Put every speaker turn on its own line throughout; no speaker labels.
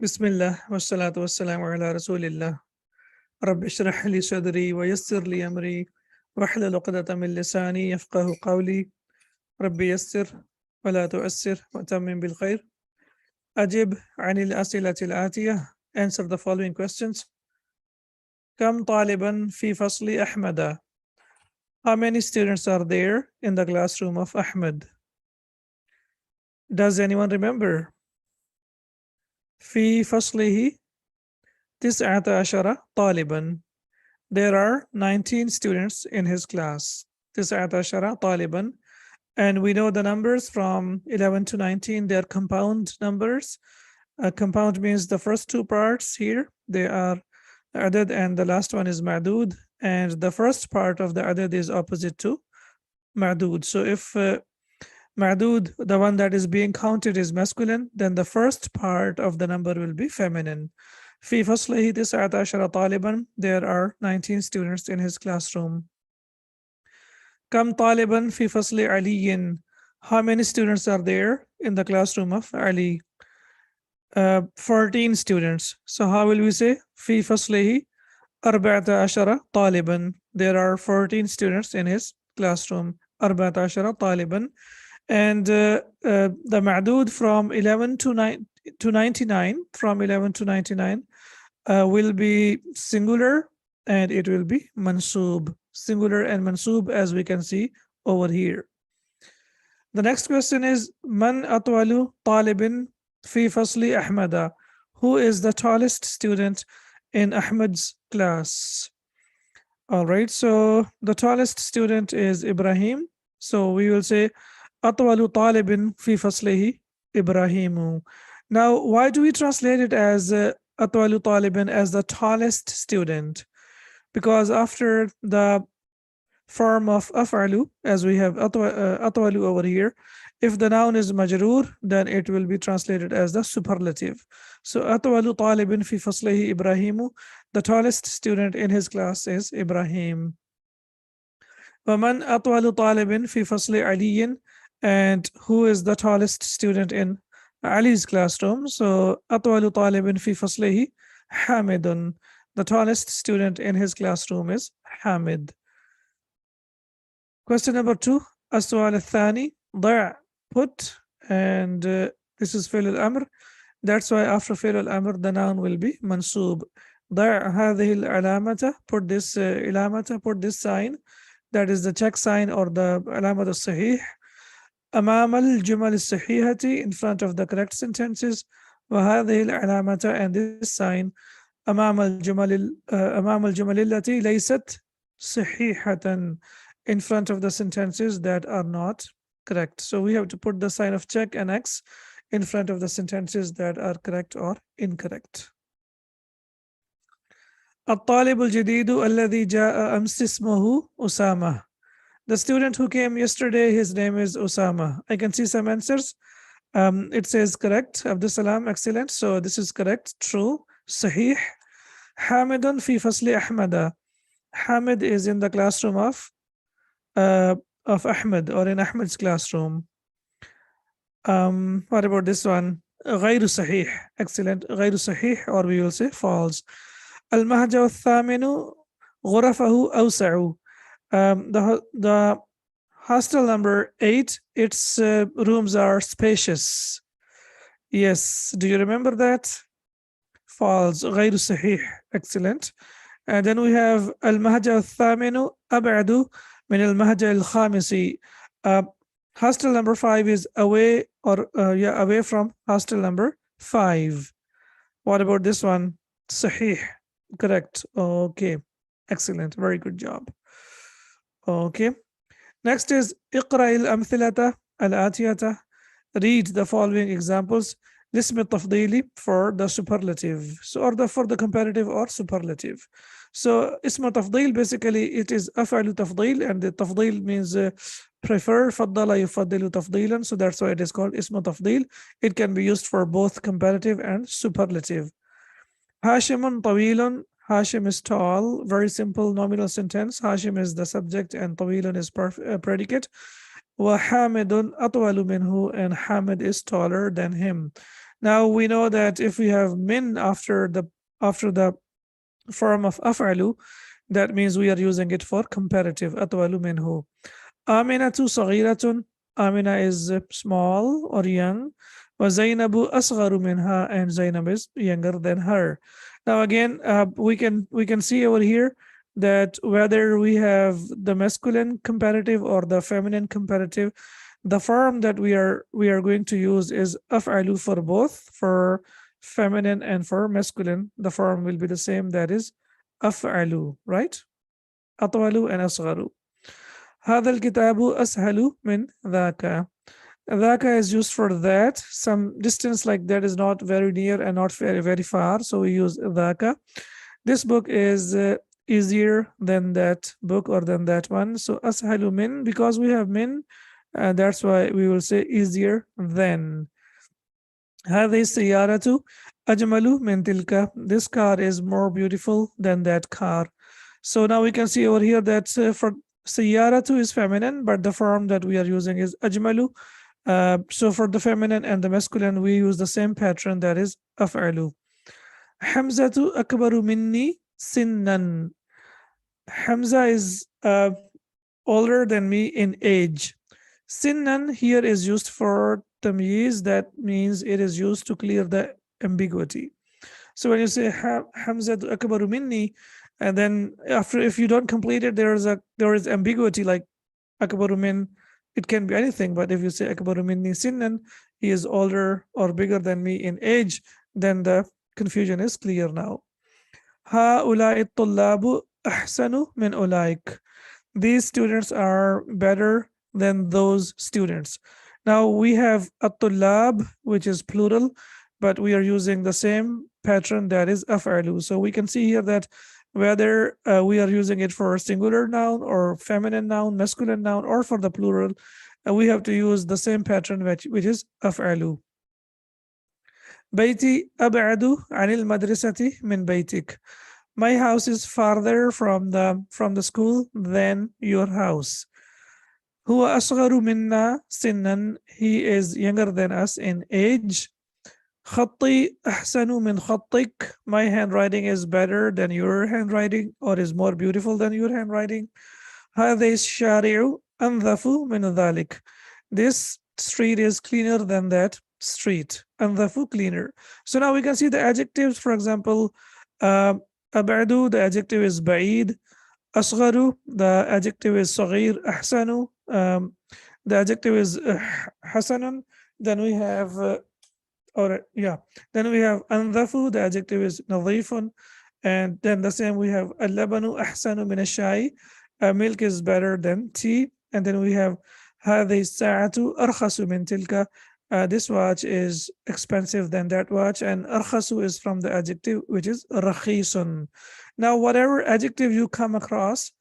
Bismillah, wassalatu wassalamu ala rasulillah. Rabbi shrah li sadri wa yassir li amri wahlul uqdatan min lisani yafqahu qawli. Rabbi yassir wa la tu'assir wa tammim bil khair. Ajib anil asilati al-atiyah. Answer the following questions. Kam taliban fi fasli Ahmada. How many students are there in the classroom of Ahmed? Does anyone remember? Fi faslihi tis'ata ashara taliban. There are 19 students in his class. Tis'ata ashara taliban. And we know the numbers from 11 to 19, they're compound numbers. Compound means the first two parts here, they are adad, and the last one is ma'dud. And the first part of the adad is opposite to ma'dud. So if ma'dud, the one that is being counted, is masculine, then the first part of the number will be feminine. Fi faslihi tis'ata ashara taliban. There are 19 students in his classroom. Kam taliban fi fasli aliyin. How many students are there in the classroom of Ali? 14 students. So how will we say? Fi faslihi arba'ata ashara taliban. There are 14 students in his classroom. Arba'ata ashara taliban. And the ma'dud from 11 to 99, from 11 to 99 will be singular, and it will be mansub. Singular and mansub, as we can see over here. The next question is Man atwalu talibin fi fasli Ahmada. Who is the tallest student in Ahmed's class? All right, so the tallest student is Ibrahim. So we will say atwalu talibin fi faslihi Ibrahimu. Now, why do we translate it as atwalu talibin, as the tallest student? Because after the form of af'alu, as we have atwalu over here, if the noun is majroor, then it will be translated as the superlative. So atwalu talibin fi faslihi Ibrahimu, the tallest student in his class is Ibrahim. Waman atwalu talibin fi fasli aliyin. And who is the tallest student in Ali's classroom? So atwalu talibin fi faslihi Hamidun. The tallest student in his classroom is Hamid. Question number 2. As-su'al al-thani. Da' put. And this is fi'l al-amr. That's why after fi'l al-amr, the noun will be mansub. Da' hadhihi al-alamata. Put this ilamata, put this sign. That is the check sign or the alamat al-sahih. أمام الجمل الصحيحة, in front of the correct sentences. وهذه العلامة, and this sign أمام الجمل التي ليست صحيحة, in front of the sentences that are not correct. So we have to put the sign of check and X in front of the sentences that are correct or incorrect. الطالب الجديد الذي جاء أمس اسمه أسامة. The student who came yesterday, his name is Osama. I can see some answers. It says correct. Abdul Salam, excellent. So this is correct, true, sahih. Hamidun fi fasli Ahmada. Hamid is in the classroom of Ahmed, or in Ahmed's classroom. What about this one? غير صحيح. Excellent. غير صحيح, or we will say false. المهجع الثامن غرفه أوسع. The hostel number 8, its rooms are spacious. Yes, do you remember that? False. غير صحيح. Excellent. And then we have المهجع الثامن أبعد من المهجع الخامس. Hostel number 5 is away, or away from hostel number 5. What about this one? Sahih. Correct. Okay. Excellent. Very good job. Okay. Next is اقرأ الأمثلة الآتية. Read the following examples. لاسم التفضيل, for the superlative, so or for the comparative or superlative. So اسم التفضيل, basically it is أفعل تفضيل, and the تفضيل means prefer. فضل يفضل تفضيلا, so that's why it is called اسم التفضيل. It can be used for both comparative and superlative. هاشم طويل. Hashim is tall. Very simple nominal sentence. Hashim is the subject and طويل is predicate. وحامد أطول منه, and Hamid is taller than him. Now we know that if we have min after the form of af'alu, that means we are using it for comparative. أطول منه. آمنة صغيرة. Amina is small or young. وزينب أصغر منها, and Zainab is younger than her. Now again, we can see over here that whether we have the masculine comparative or the feminine comparative, the form that we are going to use is af'alu for both, for feminine and for masculine. The form will be the same, that is af'alu, right? أطول and أصغر. هذا الكتاب أسهل من ذاك. Dhaka is used for that. Some distance like that is not very near and not very far, so we use dhaka. This book is easier than that book or than that one. So ashalu min, because we have min, that's why we will say easier than. هذه السيارة أجمل من تلك. This car is more beautiful than that car. So now we can see over here that for سيارة is feminine, but the form that we are using is أجمل. So for the feminine and the masculine, we use the same pattern, that is أفعل. حمزة أكبر مني سنا. Hamza is older than me in age. Sinnan here is used for tamyiz, that means it is used to clear the ambiguity. So when you say Hamza akbaru minni, and then after, if you don't complete it, there is ambiguity, like akbaru min, it can be anything. But if you say akbaru minni sinnan, he is older or bigger than me in age, then the confusion is clear now. هؤلاء الطلاب أحسن من أولئك. These students are better than those students. Now we have at-tullab, which is plural, but we are using the same pattern, that is af'alu. So we can see here that whether we are using it for a singular noun or feminine noun, masculine noun, or for the plural, we have to use the same pattern, which is af'alu. بيتي أبعد عن المدرسة من بيتك. My house is farther from the school than your house. هو أصغر منا سنا. He is younger than us in age. خطي أحسن من خطك. My handwriting is better than your handwriting, or is more beautiful than your handwriting. هذا الشارع أنظف من ذلك. This street is cleaner than that street. أنظف, cleaner. So now we can see the adjectives. For example, أبعد, the adjective is بعيد. أصغر, the adjective is صغير. أحسن, the adjective is حسن. Then we have then we have أنظف, the adjective is نظيف. And then the same, we have اللبن أحسن من الشاي. Milk is better than tea. And then we have هذه الساعة أرخص من تلك. This watch is expensive than that watch. And أرخص is from the adjective, which is رخيص. Now whatever adjective you come across,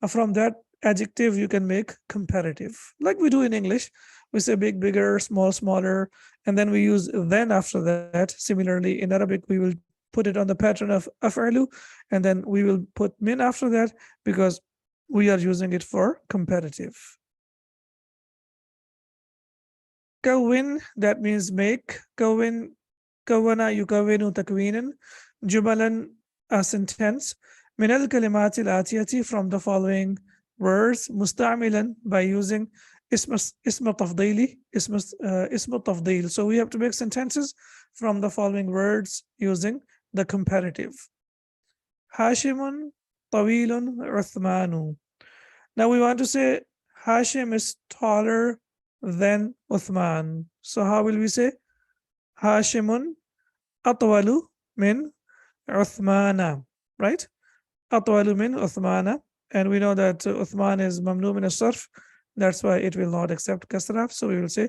from that adjective you can make comparative, like we do in English. We say big, bigger, small, smaller, and then we use then after that. Similarly in Arabic, we will put it on the pattern of af'alu, and then we will put min after that, because we are using it for comparative. كون, that means make. كون, كون يكون تكوينا. جملا, a sentence. من الكلمات الآتية, from the following words. مستعملا, by using اسم تفضيلي, اسم تفضيل. So we have to make sentences from the following words using the comparative. هاشم طويل عثمان. Now we want to say Hashim is taller than Uthman. So how will we say? Hashimun أطول من عثمان, right? أطول من عثمان. And we know that Uthman is mamnu min as-sarf. That's why it will not accept kasrah. So we will say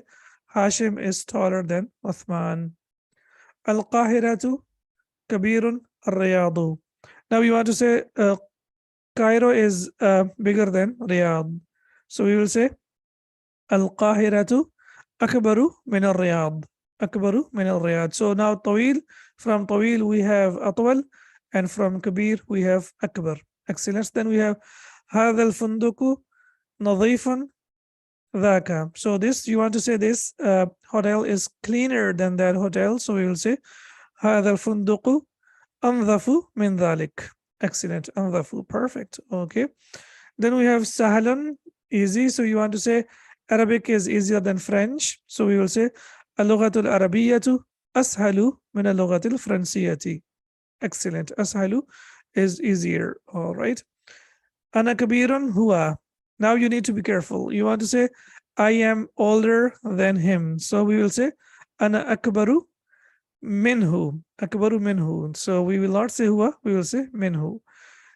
Hashim is taller than Uthman. Al-Qahiratu kabirun ar-Riyadu. Now we want to say Cairo is bigger than Riyadh. So we will say Al-Qahiratu akbaru min ar-Riyadh. Akbaru min ar-Riyadh. So now Tawil, from Tawil we have Atwal, and from Kabir we have Akbar. Excellent. Then we have هذا الفندق نظيف ذاك. So this, you want to say this hotel is cleaner than that hotel. So we will say هذا الفندق أنظف من ذلك. Excellent. أنظف. Perfect. Okay. Then we have سهل, easy. So you want to say Arabic is easier than French. So we will say اللغة العربية أسهل من اللغة الفرنسية. Excellent. أسهل is easier. All right. أنا كبير هو. Now you need to be careful. You want to say I am older than him. So we will say أنا أكبر منه. أكبر منه. So we will not say هو, we will say منه.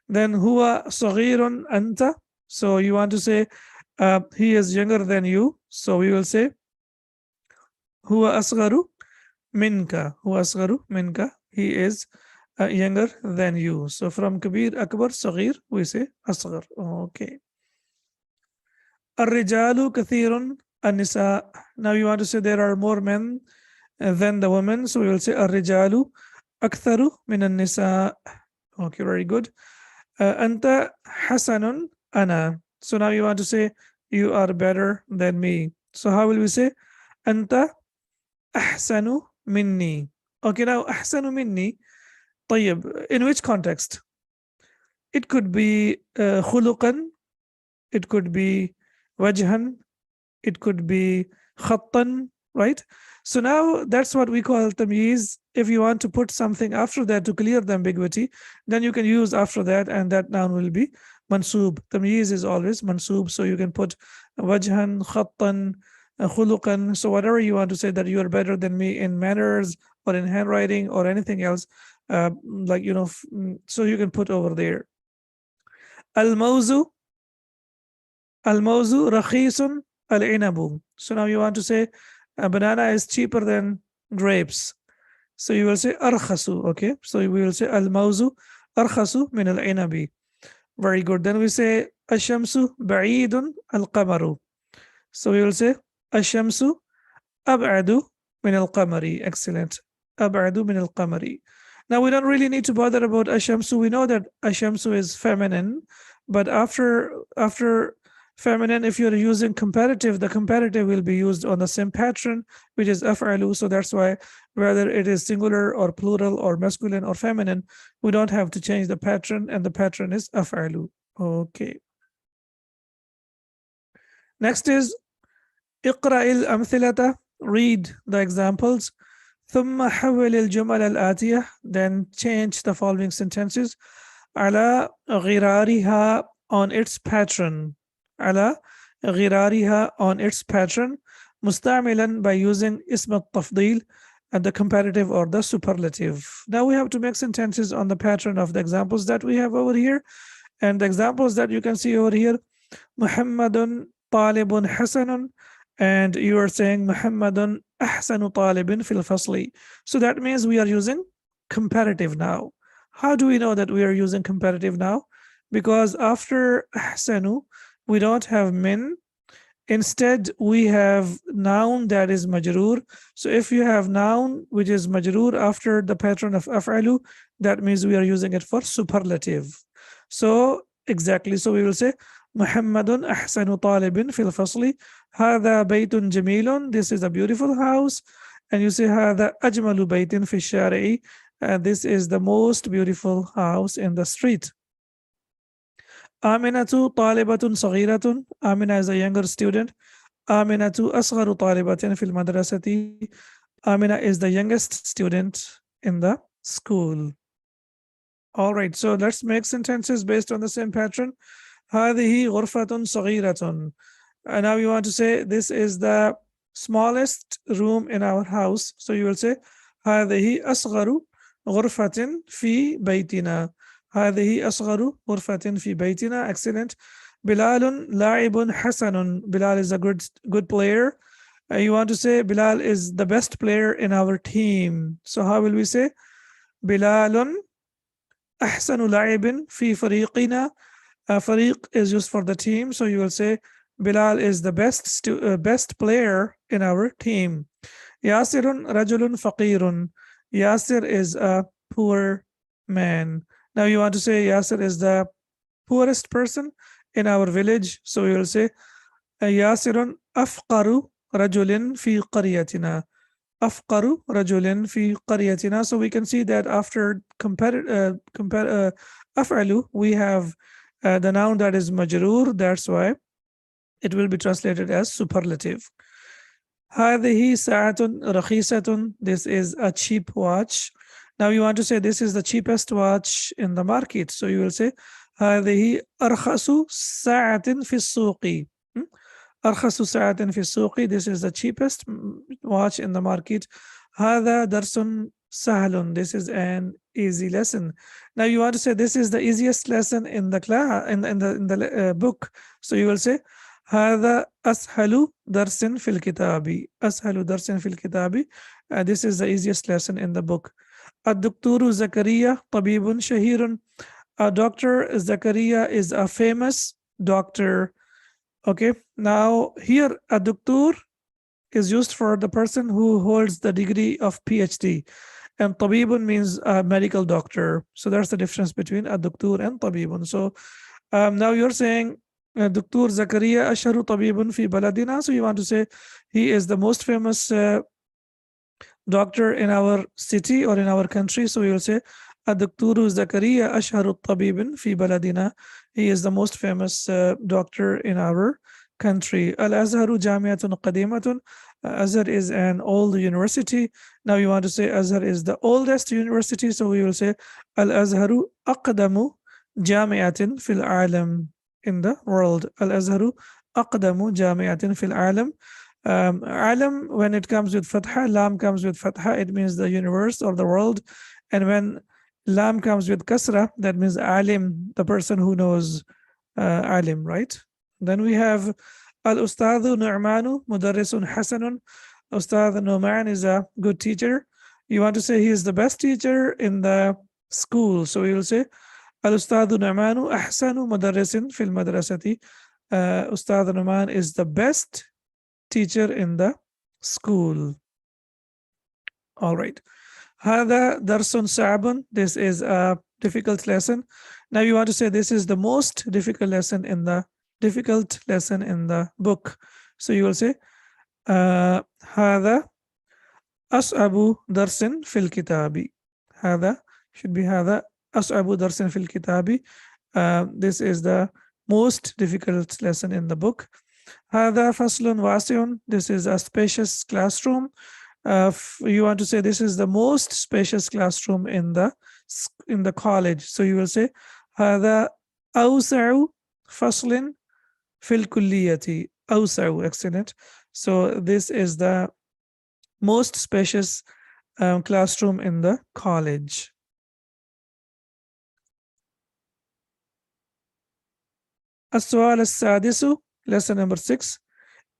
Then هو صغير أنت. So you want to say he is younger than you. So we will say هو أصغر منك. هو أصغر منك. He is younger than you. So from كبير أكبر صغير we say أصغر. Okay. الرجال كثير النساء. Now you want to say there are more men than the women. So we will say الرجال أكثر من النساء. Okay, very good. أنت حسن أنا. So now you want to say you are better than me. So how will we say أنت أحسن مني. Okay, now أحسن مني. طيب, in which context? It could be خلقا, it could be وجها, it could be خطا, right? So now that's what we call tamyiz. If you want to put something after that to clear the ambiguity, then you can use after that, and that noun will be mansub. Tamyiz is always mansub, so you can put wajhan, khattan, khuluqan. So whatever you want to say that you are better than me in manners or in handwriting or anything else, like, you know, so you can put over there. Al-mawzu, al-mawzu rakhisun al-inabu. So now you want to say a banana is cheaper than grapes. So you will say arkhasu. Okay. So we will say al-mawzu arkhasu min al-inabi. Very good. Then we say ashamsu ba'idun al-qamaru. So we will say ashamsu ab'adu min al-qamari. Excellent. Ab'adu min al-qamari. Now we don't really need to bother about ashamsu. We know that ashamsu is feminine, but after feminine, if you're using comparative, the comparative will be used on the same pattern, which is af'alu. So that's why whether it is singular or plural or masculine or feminine, we don't have to change the pattern, and the pattern is af'alu. Okay. Next is اقرأ الأمثلة, read the examples. ثم حول الجمل الآتية, then change the following sentences. على غرارها, on its pattern. على غرارها, on its pattern. مستعملا, by using اسم التفضيل and the comparative or the superlative. Now we have to make sentences on the pattern of the examples that we have over here. And the examples that you can see over here, محمد طالب حسن, and you are saying محمد أحسن طالب في الفصل. So that means we are using comparative now. How do we know that we are using comparative now? Because after أحسن, we don't have min. Instead, we have noun that is majroor. So if you have noun which is majroor after the pattern of af'alu, that means we are using it for superlative. So exactly, so we will say محمد أحسن طالب في الفصل. هذا بيت جميل, this is a beautiful house. And you say هذا أجمل بيت في الشارع, and this is the most beautiful house in the street. آمنة طالبة صغيرة. Amina is a younger student. آمنة أصغر طالبة في المدرسة. Amina is the youngest student in the school. All right, so let's make sentences based on the same pattern. هذه غرفة صغيرة. And now you want to say this is the smallest room in our house. So you will say هذه أصغر غرفة في بيتنا. هذه أصغر غرفة في بيتنا. Excellent. بلال لاعب حسن. Bilal is a good player. You want to say Bilal is the best player in our team. So how will we say بلال أحسن لاعب في فريقنا. فريق is used for the team. So you will say Bilal is the best player in our team. ياسر رجل فقير. Yasir is a poor man. Now you want to say Yasir is the poorest person in our village. So we will say ياسر أفقر رجل في قريتنا. أفقر رجل في قريتنا. So we can see that after أفعل, we have the noun that is majroor. That's why it will be translated as superlative. هذه ساعة رخيصة. This is a cheap watch. Now you want to say this is the cheapest watch in the market. So you will say هذه أرخص ساعة في السوق. أرخص ساعة في السوق. This is the cheapest watch in the market. هذا درس سهل. This is an easy lesson. Now you want to say this is the easiest lesson in the class, in the book. So you will say هذا أسهل درس في الكتاب. أسهل درس في الكتاب. This is the easiest lesson in the book. الدكتور زكريا طبيب شهير. Dr. Zakaria is a famous doctor. Okay, now here a doctor is used for the person who holds the degree of PhD, and tabibun means a medical doctor. So that's the difference between a doctor and tabibun. So now you're saying Dr. Zakaria ashharu tabibun fi baladina. So you want to say he is the most famous doctor in our city or in our country. So you will say الدكتور زكريا أشهر الطبيب في بلدنا. He is the most famous doctor in our country. الأزهر جامعة قديمة. Azhar is an old university. Now you want to say Azhar is the oldest university. So we will say الأزهر أقدم جامعة في العالم. In the world. الأزهر أقدم جامعة في العالم. Alam, when it comes with fatha, lam comes with fatha, it means the universe or the world. And when lam comes with kasra, that means alim, the person who knows, alim, right? Then we have al-ustadhu nu'manu mudarrisun hasanun. Ustadh Nu'man is a good teacher. You want to say he is the best teacher in the school. So you will say al-ustadhu nu'manu ahsanu mudarrisin fil madrasati. Ustadh Nu'man is the best teacher in the school. All right. هذا درس صعب. This is a difficult lesson. Now you want to say this is the most difficult lesson in the book. So you will say هذا أصعب درس في الكتاب. هذا should be هذا أصعب درس في الكتاب. This is the most difficult lesson in the book. هذا فصل واسع. This is a spacious classroom. You want to say this is the most spacious classroom in the college. So you will say هذا أوسع فصل في الكلية. أوسع. Excellent. So this is the most spacious classroom in the college. السؤال السادس. Lesson number 6.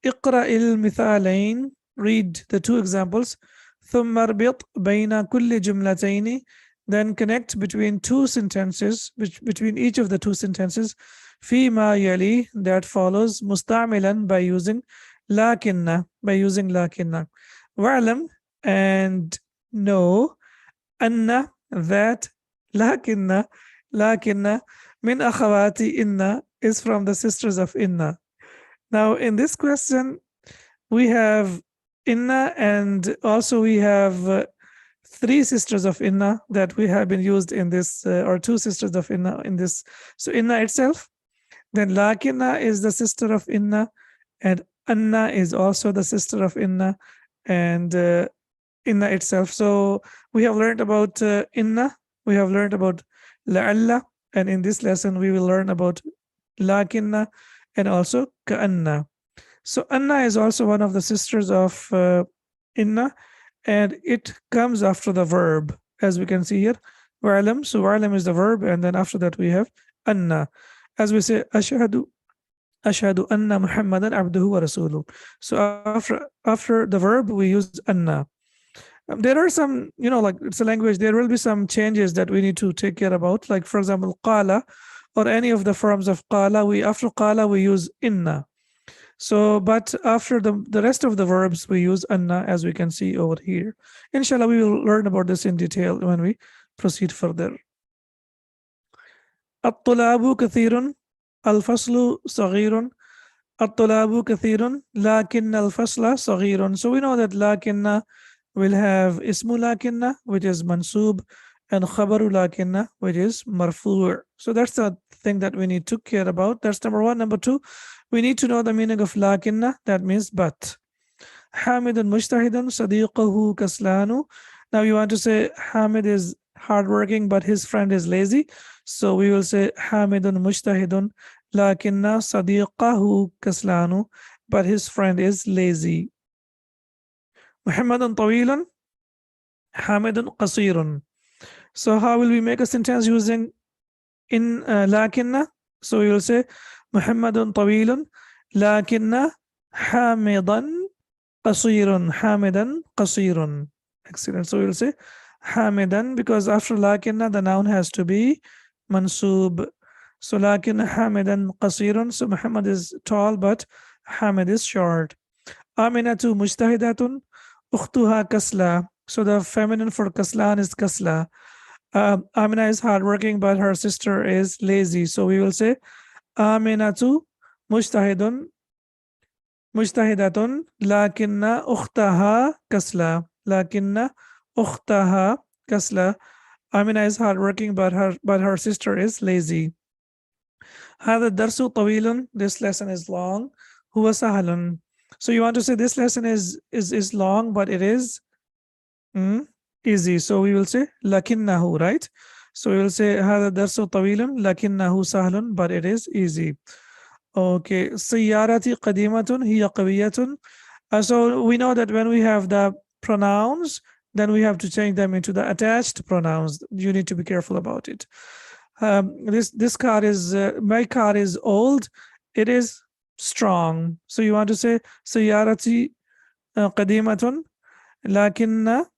اقرأ المثالين. Read the two examples. ثم اربط بين كل جملتين. Then connect between two sentences, between each of the two sentences. فيما يلي, that follows. مستعملا, by using لكن. واعلم, and know. أن, that. لكن من أخواتي إن is from the sisters of Inna. Now in this question we have Inna, and also we have 3 sisters of Inna that we have been used in this, or 2 sisters of Inna in this. So Inna itself, then Lakinna is the sister of Inna, and Anna is also the sister of Inna, and Inna itself. So we have learned about Inna, we have learned about La'alla, and in this lesson we will learn about Lakinna and also Ka'anna. So Anna is also one of the sisters of Inna, and it comes after the verb, as we can see here. Wa'alam. So wa'alam is the verb, and then after that we have Anna. As we say, Ashhadu anna Muhammadan abduhu wa rasuluh. So after the verb we use Anna. There are some, like it's a language, there will be some changes that we need to take care about. Like for example, qala, or any of the forms of qala, after qala we use inna. So, but after the rest of the verbs we use anna, as we can see over here. Inshallah, we will learn about this in detail when we proceed further. الطلاب كثير. الفصل صغير. الطلاب كثير لكن الفصل صغير. So we know that لكن will have اسم لكن which is mansub and خبر لكن which is مرفوع. So that's the thing that we need to care about. That's number one. Number two, we need to know the meaning of لكن. That means but. حامد مجتهد صديقه كسلان. Now you want to say Hamid is hardworking but his friend is lazy. So we will say حامد مجتهد لكن صديقه كسلان, but his friend is lazy. محمد طويل حامد قصير. So how will we make a sentence using in لكن? So we will say محمد طويل لكن حامدا قصير. حامدا قصير. Excellent. So we will say حامدا because after لكن the noun has to be mansub. So لكن حامدا قصير. So Muhammad is tall but Hamid is short. آمنة مجتهدة أختها كسلى. So the feminine for kaslan is kasla. Amina is hardworking but her sister is lazy. So we will say آمنة مجتهد مجتهدة لكن أختها كسلى. لكن أختها كسلى. Amina is hardworking but her sister is lazy. هذا الدرس طويل. This lesson is long. هو سهل. So you want to say this lesson is long but it is easy. So we will say لكنه, right? So we will say هذا الدرس طويل لكنه سهل but it is easy. Okay. سيارتي قديمة هي قوية. So we know that when we have the pronouns, then we have to change them into the attached pronouns. You need to be careful about it. This car is my car is old. It is strong. So you want to say سيارتي قديمة لكنها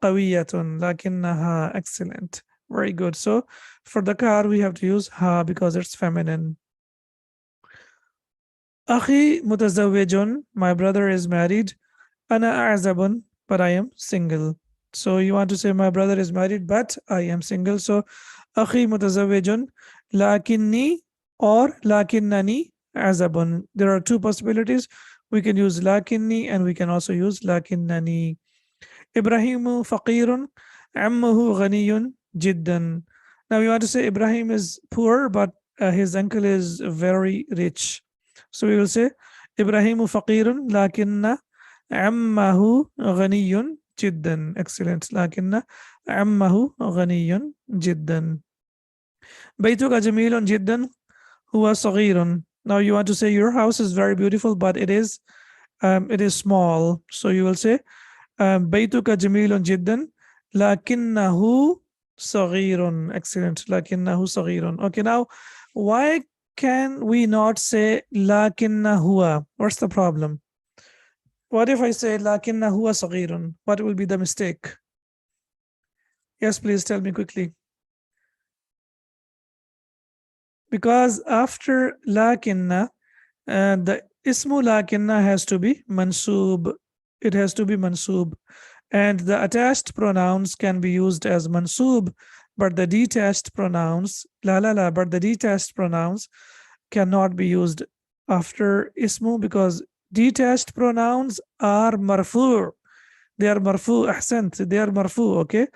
قوية. لكنها. Excellent. Very good. So for the car we have to use ha because it's feminine. أخي متزوج. My brother is married. أنا أعزب but I am single. So you want to say my brother is married but I am single. So أخي متزوج لكني or لكنني أعزب. There are two possibilities. We can use لكني and we can also use لكنني. إبراهيم فقير عمه غني جدا. Now you want to say Ibrahim is poor but his uncle is very rich. So we will say إبراهيم فقير لكن عمه غني جدا. Excellent. لكن عمه غني جدا. بيتك جميل جدا هو صغير. Now you want to say your house is very beautiful but it is small. So you will say بيتك جميل جدا لكنه صغير. Excellent. لكنه صغير. Okay, now why can we not say لكن هو? What's the problem? What if I say لكن هو صغير? What will be the mistake? Yes, please tell me quickly. Because after لكن the ismu لكن has to be mansub. It has to be mansub. And the attached pronouns can be used as mansub, but the detached pronouns, but the detached pronouns cannot be used after ismu because detached pronouns are marfu. They are marfu, ahsant, they are marfu, okay?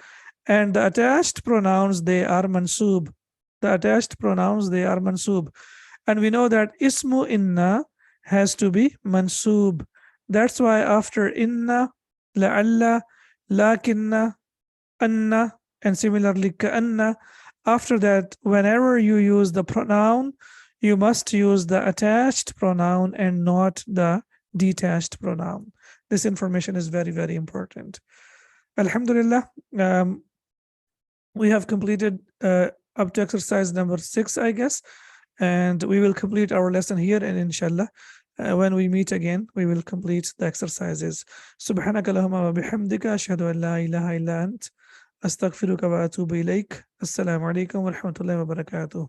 And the attached pronouns, they are mansub. The attached pronouns, they are mansub. And we know that ismu inna has to be mansub. That's why after inna, la'alla, lakinna, anna, and similarly ka'anna, after that, whenever you use the pronoun, you must use the attached pronoun and not the detached pronoun. This information is very, very important. Alhamdulillah, we have completed up to exercise number 6, I guess, and we will complete our lesson here, and inshallah, when we meet again, we will complete the exercises. Subhanaka Allahumma wa bihamdika ashhadu an la ilaha illa ant astaghfiruka wa atubu ilaik. Assalamu alaikum wa rahmatullahi wa barakatuh.